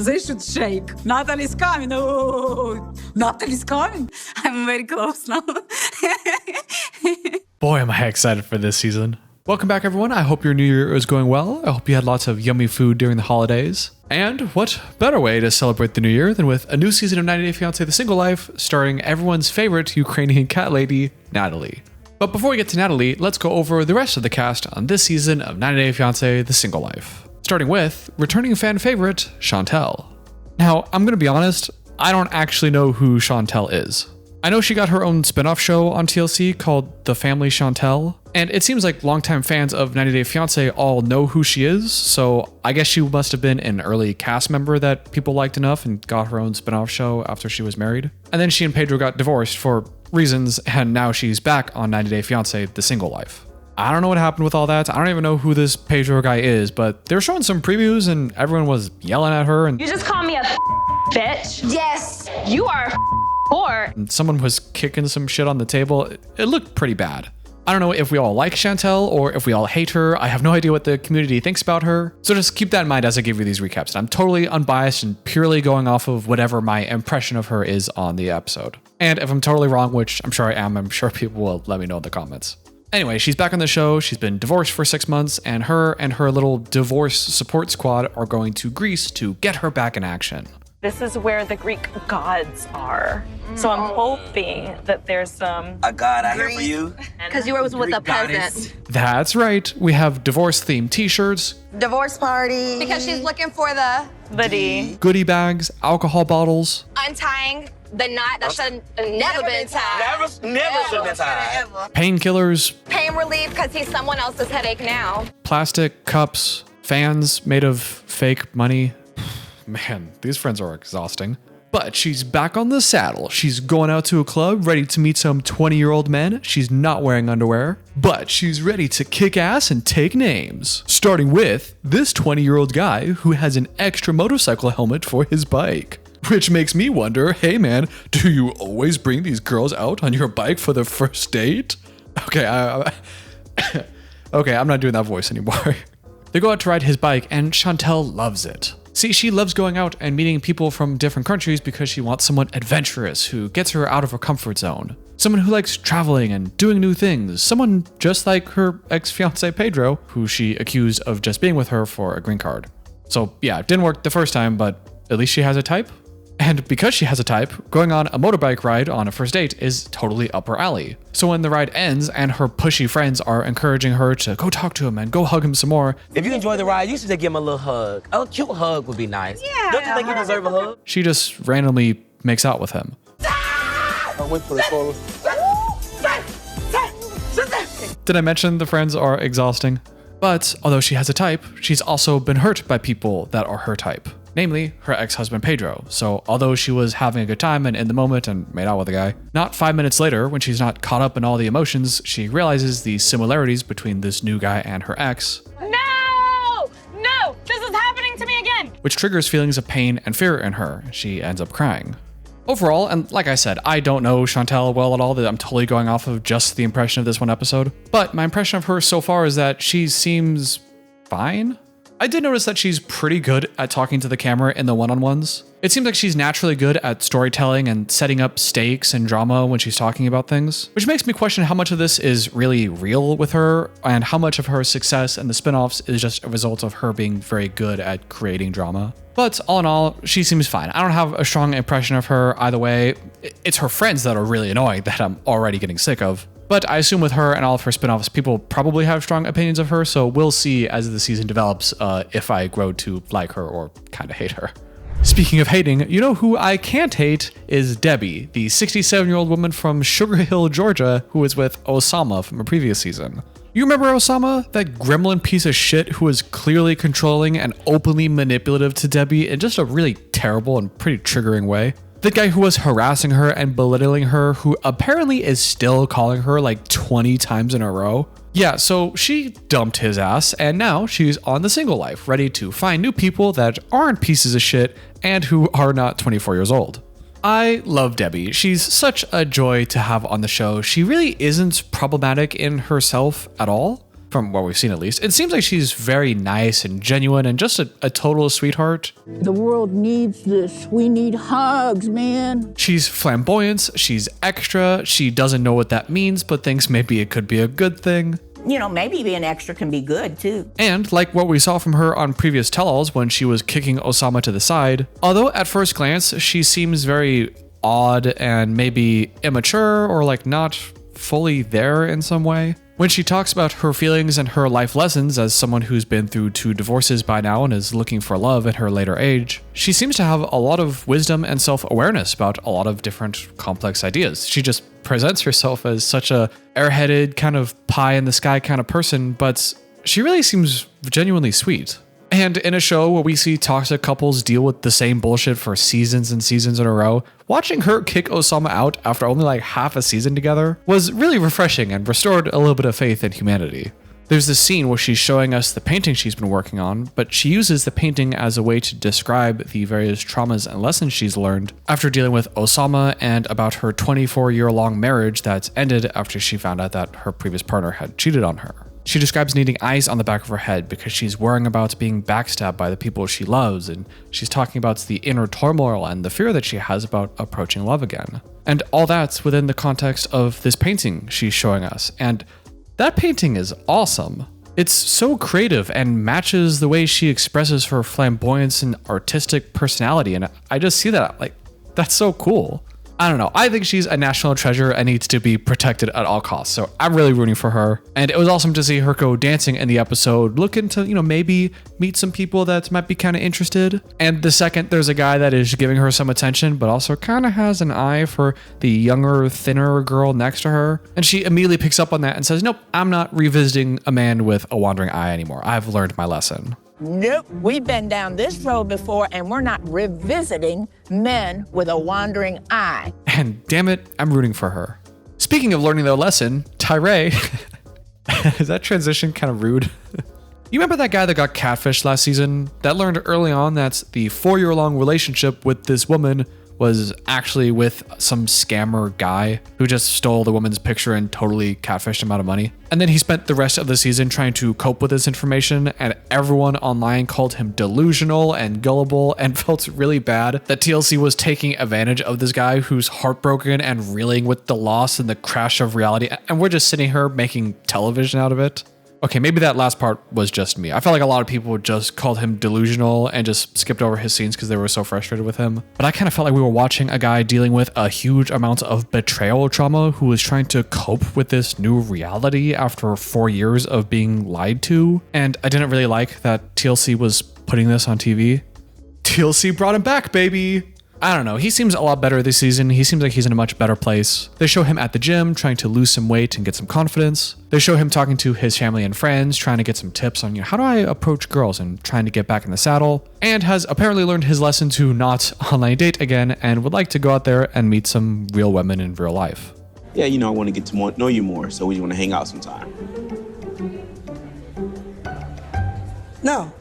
they should shake. Natalie's coming. Oh, Natalie's coming. I'm very close now. Boy, am I excited for this season. Welcome back, everyone. I hope your new year is going well. I hope you had lots of yummy food during the holidays. And what better way to celebrate the new year than with a new season of 90 Day Fiance The Single Life, starring everyone's favorite Ukrainian cat lady, Natalie. But before we get to Natalie, let's go over the rest of the cast on this season of 90 Day Fiance The Single Life. Starting with returning fan favorite, Chantel. Now, I'm gonna be honest, I don't actually know who Chantel is. I know she got her own spin-off show on TLC called The Family Chantel, and it seems like longtime fans of 90 Day Fiancé all know who she is, so I guess she must have been an early cast member that people liked enough and got her own spin-off show after she was married. And then she and Pedro got divorced for reasons, and now she's back on 90 Day Fiancé The Single Life. I don't know what happened with all that. I don't even know who this Pedro guy is, but they were showing some previews and everyone was yelling at her. And you just call me a bitch? Yes. You are a whore. And someone was kicking some shit on the table. It looked pretty bad. I don't know if we all like Chantel or if we all hate her. I have no idea what the community thinks about her. So just keep that in mind as I give you these recaps. I'm totally unbiased and purely going off of whatever my impression of her is on the episode. And if I'm totally wrong, which I'm sure I am, I'm sure people will let me know in the comments. Anyway, she's back on the show. She's been divorced for 6 months, and her little divorce support squad are going to Greece to get her back in action. This is where the Greek gods are. So I'm hoping that there's some... A god out here for you. Because you were with a peasant. That's right. We have divorce-themed t-shirts, Divorce party. Because she's looking for the D. goodie bags, alcohol bottles, untying the knot that should never been tied. Never should have been tied. painkillers, Pain relief because he's someone else's headache now. plastic cups, fans made of fake money. Man, these friends are exhausting. But she's back on the saddle. She's going out to a club, ready to meet some 20-year-old men. She's not wearing underwear, but she's ready to kick ass and take names. Starting with this 20-year-old guy who has an extra motorcycle helmet for his bike. Which makes me wonder, hey man, do you always bring these girls out on your bike for the first date? Okay, okay, I'm not doing that voice anymore. They go out to ride his bike and Chantel loves it. See, she loves going out and meeting people from different countries because she wants someone adventurous who gets her out of her comfort zone. Someone who likes traveling and doing new things. Someone just like her ex-fiancé Pedro, who she accused of just being with her for a green card. So yeah, it didn't work the first time, but at least she has a type. And because she has a type, going on a motorbike ride on a first date is totally up her alley. So when the ride ends and her pushy friends are encouraging her to go talk to him and go hug him some more, If you enjoy the ride, you should just give him a little hug. A cute hug would be nice. Yeah. Don't you think you deserve a hug? she just randomly makes out with him. I went for the photo. Did I mention the friends are exhausting? But although she has a type, she's also been hurt by people that are her type. Namely, her ex-husband Pedro. So although she was having a good time and in the moment and made out with the guy, not 5 minutes later, when she's not caught up in all the emotions, she realizes the similarities between this new guy and her ex, No! No! This is happening to me again! which triggers feelings of pain and fear in her. She ends up crying. Overall, and like I said, I don't know Chantel well at all, that I'm totally going off of just the impression of this one episode, but my impression of her so far is that she seems fine. I did notice that she's pretty good at talking to the camera in the one-on-ones. It seems like she's naturally good at storytelling and setting up stakes and drama when she's talking about things, which makes me question how much of this is really real with her and how much of her success and the spin-offs is just a result of her being very good at creating drama. But all in all, she seems fine. I don't have a strong impression of her either way. It's her friends that are really annoying that I'm already getting sick of. But I assume with her and all of her spin-offs, people probably have strong opinions of her, so we'll see as the season develops if I grow to like her or kind of hate her. Speaking of hating, you know who I can't hate is Debbie, the 67-year-old woman from Sugar Hill, Georgia, who was with Osama from a previous season. You remember Osama? That gremlin piece of shit who was clearly controlling and openly manipulative to Debbie in just a really terrible and pretty triggering way? The guy who was harassing her and belittling her, who apparently is still calling her like 20 times in a row. Yeah, so she dumped his ass and now she's on the single life, ready to find new people that aren't pieces of shit and who are not 24 years old. I love Debbie. She's such a joy to have on the show. She really isn't problematic in herself at all. from what we've seen at least. It seems like she's very nice and genuine and just a total sweetheart. The world needs this. We need hugs, man. She's flamboyant, she's extra, she doesn't know what that means, but thinks maybe it could be a good thing. You know, maybe being extra can be good too. And like what we saw from her on previous tell-alls when she was kicking Osama to the side, although at first glance she seems very odd and maybe immature or like not fully there in some way. When she talks about her feelings and her life lessons as someone who's been through 2 divorces by now and is looking for love in her later age, she seems to have a lot of wisdom and self-awareness about a lot of different complex ideas. She just presents herself as such a airheaded kind of pie in the sky kind of person, but she really seems genuinely sweet. And in a show where we see toxic couples deal with the same bullshit for seasons and seasons in a row, watching her kick Osama out after only like half a season together was really refreshing and restored a little bit of faith in humanity. There's this scene where she's showing us the painting she's been working on, but she uses the painting as a way to describe the various traumas and lessons she's learned after dealing with Osama and about her 24-year-long marriage that's ended after she found out that her previous partner had cheated on her. She describes needing eyes on the back of her head because she's worrying about being backstabbed by the people she loves, and she's talking about the inner turmoil and the fear that she has about approaching love again. And all that's within the context of this painting she's showing us, and that painting is awesome. It's so creative and matches the way she expresses her flamboyance and artistic personality, and I just see that, like, that's so cool. I don't know. I think she's a national treasure and needs to be protected at all costs. So I'm really rooting for her. And it was awesome to see her go dancing in the episode, looking to, maybe meet some people that might be kind of interested. And the second there's a guy that is giving her some attention, but also kind of has an eye for the younger, thinner girl next to her. And she immediately picks up on that and says, nope, I'm not revisiting a man with a wandering eye anymore. I've learned my lesson. Nope, we've been down this road before and we're not revisiting men with a wandering eye. And damn it, I'm rooting for her. Speaking of learning their lesson, Tyray, is that transition kind of rude? You remember that guy that got catfished last season that learned early on that the 4-year-long relationship with this woman was actually with some scammer guy who just stole the woman's picture and totally catfished him out of money. And then he spent the rest of the season trying to cope with this information, and everyone online called him delusional and gullible and felt really bad that TLC was taking advantage of this guy who's heartbroken and reeling with the loss and the crash of reality, and we're just sitting here making television out of it. Okay, maybe that last part was just me. I felt like a lot of people just called him delusional and just skipped over his scenes because they were so frustrated with him. But I kind of felt like we were watching a guy dealing with a huge amount of betrayal trauma who was trying to cope with this new reality after 4 years of being lied to. And I didn't really like that TLC was putting this on TV. TLC brought him back, baby! I don't know, he seems a lot better this season. He seems like he's in a much better place. They show him at the gym trying to lose some weight and get some confidence. They show him talking to his family and friends, trying to get some tips on, how do I approach girls and trying to get back in the saddle. And has apparently learned his lesson to not online date again and would like to go out there and meet some real women in real life. Yeah, I want to get to know you more, so we want to hang out sometime. No.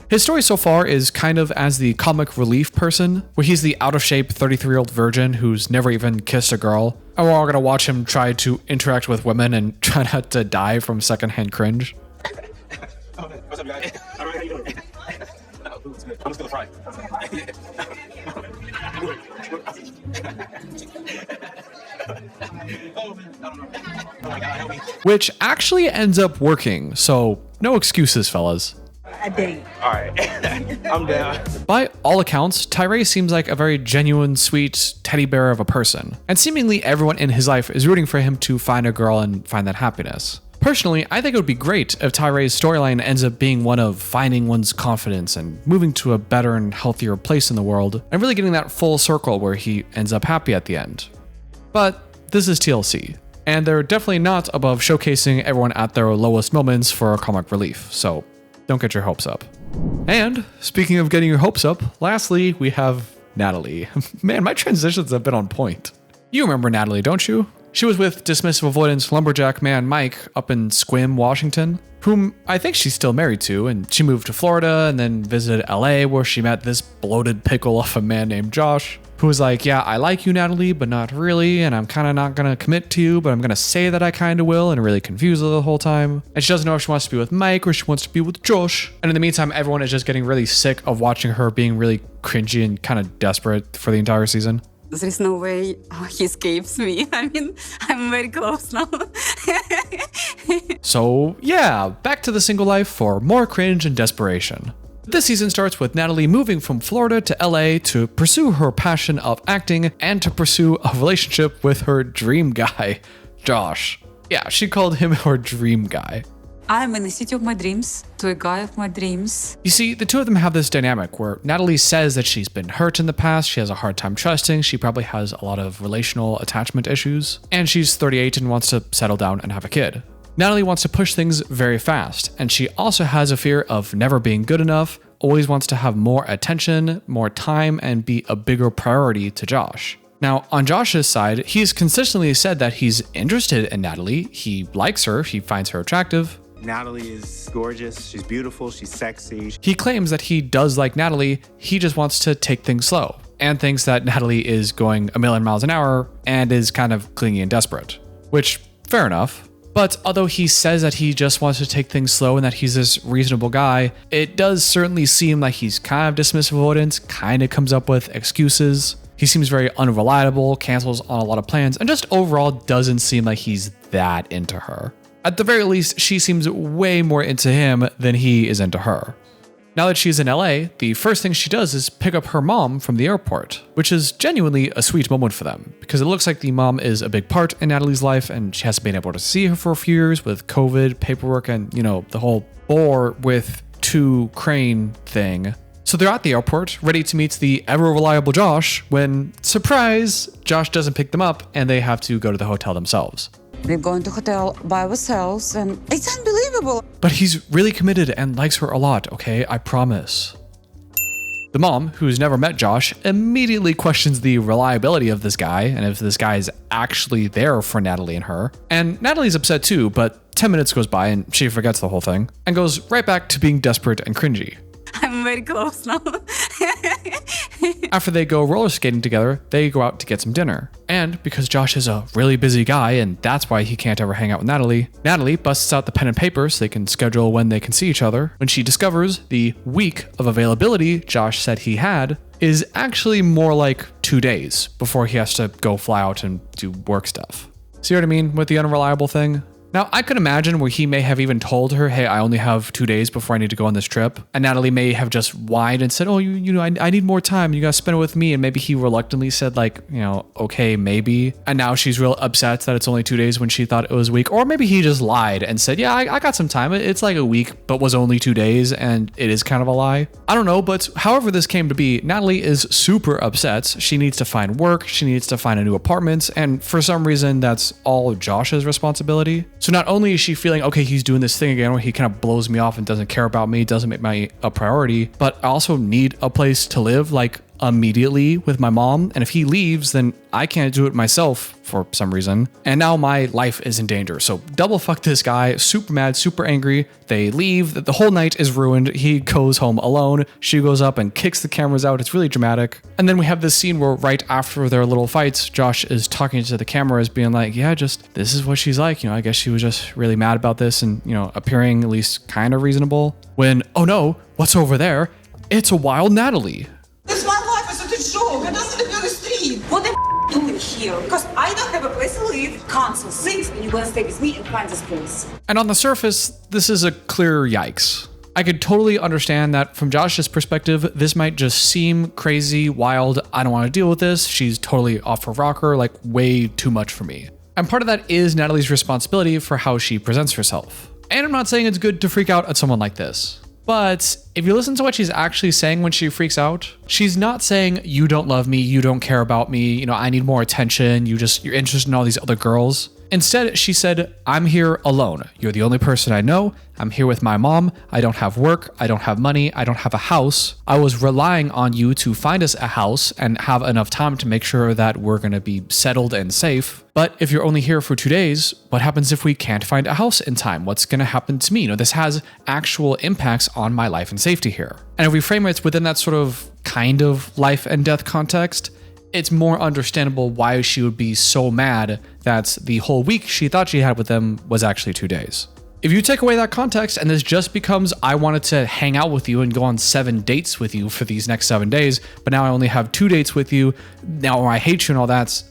His story so far is kind of as the comic relief person, where he's the out-of-shape 33-year-old virgin who's never even kissed a girl, and we're all gonna watch him try to interact with women and try not to die from secondhand cringe. What's up, guys? All right, how you doing? I'm just gonna fry. Which actually ends up working, so no excuses, fellas. A date. All right, I'm down. By all accounts, Tyray seems like a very genuine, sweet teddy bear of a person, and seemingly everyone in his life is rooting for him to find a girl and find that happiness. Personally, I think it would be great if Tyray's storyline ends up being one of finding one's confidence and moving to a better and healthier place in the world, and really getting that full circle where he ends up happy at the end. But this is TLC, and they're definitely not above showcasing everyone at their lowest moments for comic relief, so don't get your hopes up. And speaking of getting your hopes up, lastly, we have Natalie. Man, my transitions have been on point. You remember Natalie, don't you? She was with dismissive avoidance lumberjack man Mike up in Sequim, Washington. whom I think she's still married to, and she moved to Florida and then visited LA where she met this bloated pickle of a man named Josh, who was like, yeah, I like you, Natalie, but not really, and I'm kind of not going to commit to you, but I'm going to say that I kind of will, and really confuse her the whole time. And she doesn't know if she wants to be with Mike or she wants to be with Josh. And in the meantime, everyone is just getting really sick of watching her being really cringy and kind of desperate for the entire season. There is no way he escapes me. I mean, I'm very close now. So yeah, back to the single life for more cringe and desperation. This season starts with Natalie moving from Florida to LA to pursue her passion of acting and to pursue a relationship with her dream guy, Josh. Yeah, she called him her dream guy. I'm in the city of my dreams to a guy of my dreams. You see, the two of them have this dynamic where Natalie says that she's been hurt in the past, she has a hard time trusting, she probably has a lot of relational attachment issues, and she's 38 and wants to settle down and have a kid. Natalie wants to push things very fast, and she also has a fear of never being good enough, always wants to have more attention, more time, and be a bigger priority to Josh. Now, on Josh's side, he's consistently said that he's interested in Natalie, he likes her, he finds her attractive. Natalie is gorgeous. She's beautiful. She's sexy. He claims that he does like Natalie, he just wants to take things slow, and thinks that Natalie is going a million miles an hour and is kind of clingy and desperate. Which, fair enough. But although he says that he just wants to take things slow and that he's this reasonable guy, it does certainly seem like he's kind of dismissive avoidance, kind of comes up with excuses. He seems very unreliable, cancels on a lot of plans, and just overall doesn't seem like he's that into her. At the very least, she seems way more into him than he is into her. Now that she's in LA, the first thing she does is pick up her mom from the airport, which is genuinely a sweet moment for them, because it looks like the mom is a big part in Natalie's life and she hasn't been able to see her for a few years with COVID, paperwork, and, the whole bore with two crane thing. So they're at the airport, ready to meet the ever-reliable Josh, when, surprise, Josh doesn't pick them up and they have to go to the hotel themselves. We're going to hotel by ourselves and it's unbelievable. But he's really committed and likes her a lot, okay? I promise. The mom, who's never met Josh, immediately questions the reliability of this guy and if this guy is actually there for Natalie and her. And Natalie's upset too, but 10 minutes goes by and she forgets the whole thing and goes right back to being desperate and cringy. I'm very close now. After they go roller skating together, they go out to get some dinner. And because Josh is a really busy guy and that's why he can't ever hang out with Natalie, Natalie busts out the pen and paper so they can schedule when they can see each other, when she discovers the week of availability Josh said he had is actually more like 2 days before he has to go fly out and do work stuff. See what I mean with the unreliable thing? Now, I could imagine where he may have even told her, hey, I only have 2 days before I need to go on this trip. And Natalie may have just whined and said, oh, I need more time. You got to spend it with me. And maybe he reluctantly said like, okay, maybe. And now she's real upset that it's only 2 days when she thought it was a week. Or maybe he just lied and said, yeah, I got some time. It's like a week, but was only 2 days. And it is kind of a lie. I don't know. But however this came to be, Natalie is super upset. She needs to find work. She needs to find a new apartment. And for some reason, that's all Josh's responsibility. So not only is she feeling, okay, he's doing this thing again where he kind of blows me off and doesn't care about me, doesn't make me a priority, but I also need a place to live like immediately with my mom. And if he leaves, then I can't do it myself for some reason. And now my life is in danger. So double fuck this guy, super mad, super angry. They leave. The whole night is ruined. He goes home alone. She goes up and kicks the cameras out. It's really dramatic. And then we have this scene where right after their little fights, Josh is talking to the cameras being like, yeah, just this is what she's like. I guess she was just really mad about this and, appearing at least kind of reasonable. When, oh no, what's over there? It's a wild Natalie. This my life is a joke. I doesn't live on the street. What the doing here? Because I don't have a place to live. Cancel things and you're going to stay with me and find this place. And on the surface, this is a clear yikes. I could totally understand that from Josh's perspective, this might just seem crazy, wild. I don't want to deal with this. She's totally off her rocker, like way too much for me. And part of that is Natalie's responsibility for how she presents herself. And I'm not saying it's good to freak out at someone like this. But if you listen to what she's actually saying when she freaks out, she's not saying, you don't love me, you don't care about me, I need more attention, you're interested in all these other girls. Instead, she said, "I'm here alone. You're the only person I know. I'm here with my mom. I don't have work. I don't have money. I don't have a house. I was relying on you to find us a house and have enough time to make sure that we're going to be settled and safe. But if you're only here for 2 days, what happens if we can't find a house in time? What's going to happen to me? You know, this has actual impacts on my life and safety here." And if we frame it within that sort of kind of life and death context, it's more understandable why she would be so mad that the whole week she thought she had with them was actually 2 days. If you take away that context and this just becomes, I wanted to hang out with you and go on 7 dates with you for these next 7 days, but now I only have 2 dates with you, now I hate you and all that,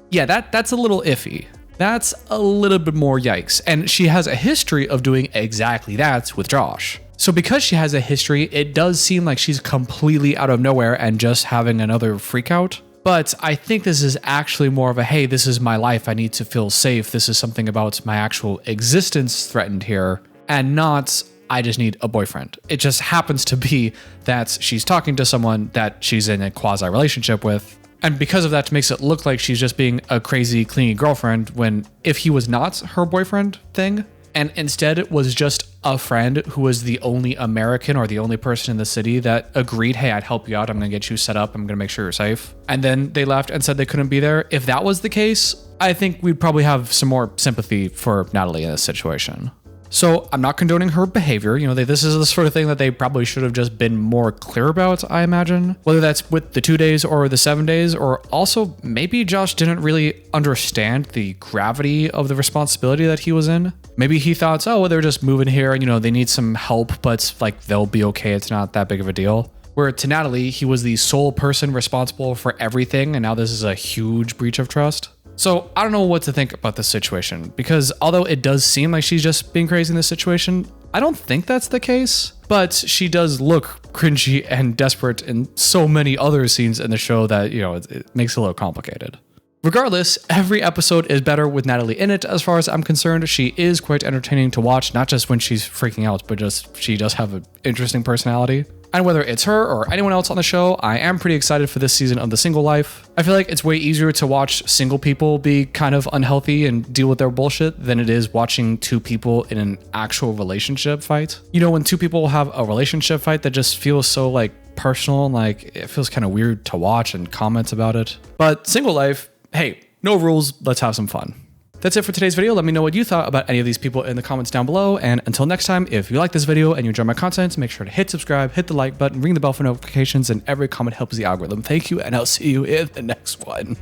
yeah, that's a little iffy. That's a little bit more yikes. And she has a history of doing exactly that with Josh. So because she has a history, it does seem like she's completely out of nowhere and just having another freak out. But I think this is actually more of a, hey, this is my life. I need to feel safe. This is something about my actual existence threatened here, and not, I just need a boyfriend. It just happens to be that she's talking to someone that she's in a quasi relationship with. And because of that, makes it look like she's just being a crazy, clingy girlfriend, when if he was not her boyfriend thing, and instead was just a friend who was the only American or the only person in the city that agreed, hey, I'd help you out. I'm going to get you set up. I'm going to make sure you're safe. And then they left and said they couldn't be there. If that was the case, I think we'd probably have some more sympathy for Natalie in this situation. So I'm not condoning her behavior. You know, this is the sort of thing that they probably should have just been more clear about, I imagine. Whether that's with the 2 days or the 7 days, or also maybe Josh didn't really understand the gravity of the responsibility that he was in. Maybe he thought, oh, well, they're just moving here and, you know, they need some help, but like they'll be okay. It's not that big of a deal. Where to Natalie, he was the sole person responsible for everything. And now this is a huge breach of trust. So I don't know what to think about this situation, because although it does seem like she's just being crazy in this situation, I don't think that's the case, but she does look cringy and desperate in so many other scenes in the show that, you know, it makes it a little complicated. Regardless, every episode is better with Natalie in it as far as I'm concerned. She is quite entertaining to watch, not just when she's freaking out, but just she does have an interesting personality. And whether it's her or anyone else on the show, I am pretty excited for this season of The Single Life. I feel like it's way easier to watch single people be kind of unhealthy and deal with their bullshit than it is watching 2 people in an actual relationship fight. You know, when 2 people have a relationship fight that just feels so like personal, like it feels kind of weird to watch and comment about it. But Single Life, hey, no rules, let's have some fun. That's it for today's video. Let me know what you thought about any of these people in the comments down below. And until next time, if you like this video and you enjoy my content, make sure to hit subscribe, hit the like button, ring the bell for notifications, and every comment helps the algorithm. Thank you, and I'll see you in the next one.